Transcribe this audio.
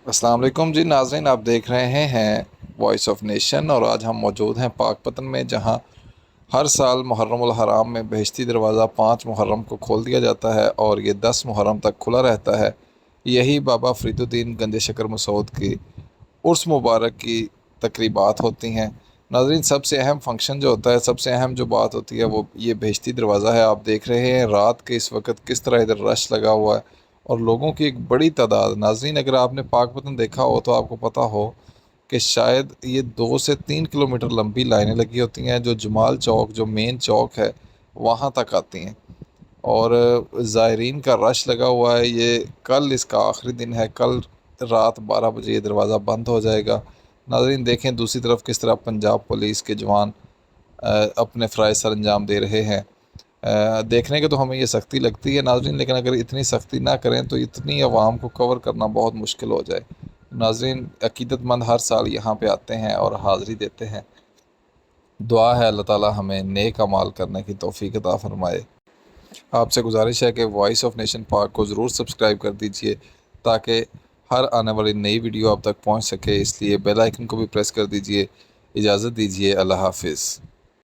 अस्सलाम वालेकुम जी नाज़रीन, आप देख रहे हैं वॉइस ऑफ नेशन और आज हम मौजूद हैं पाकपतन में, जहां हर साल मुहर्रम उल हराम में बहिश्ती दरवाज़ा 5 मुहर्रम को खोल दिया जाता है और ये 10 मुहर्रम तक खुला रहता है। यही बाबा फ़रीदुद्दीन गंज शकर मसूद की उर्स मुबारक की तकरीबात होती हैं। नाज़रीन, सबसे अहम फंक्शन जो होता है, सबसे अहम जो बात होती है वो ये बहिश्ती दरवाज़ा है। आप देख रहे हैं रात के इस वक्त किस तरह इधर रश लगा हुआ है और लोगों की एक बड़ी तादाद। नाज़रीन, अगर आपने पाकपतन देखा हो तो आपको पता हो कि शायद ये 2 से 3 किलोमीटर लंबी लाइनें लगी होती हैं जो जमाल चौक, जो मेन चौक है, वहाँ तक आती हैं और ज़ायरीन का रश लगा हुआ है। ये कल इसका आखिरी दिन है, कल रात 12 बजे ये दरवाज़ा बंद हो जाएगा। नाज़रीन देखें दूसरी तरफ किस तरह पंजाब पुलिस के जवान अपने फ़राइज़ सर अंजाम दे रहे हैं। देखने के तो हमें ये सख्ती लगती है नाज़रीन, लेकिन अगर इतनी सख्ती ना करें तो इतनी आवाम को कवर करना बहुत मुश्किल हो जाए। नाज़रीन, अकीदतमंद हर साल यहाँ पे आते हैं और हाज़िरी देते हैं। दुआ है अल्लाह ताला हमें नेक अमाल करने की तौफ़ीक अता फ़रमाए। आपसे गुजारिश है कि वॉइस ऑफ नेशन पाक को ज़रूर सब्सक्राइब कर दीजिए ताकि हर आने वाली नई वीडियो आप तक पहुंच सके, इसलिए बेल आइकन को भी प्रेस कर दीजिए। इजाज़त दीजिए, अल्लाह हाफ़िज़।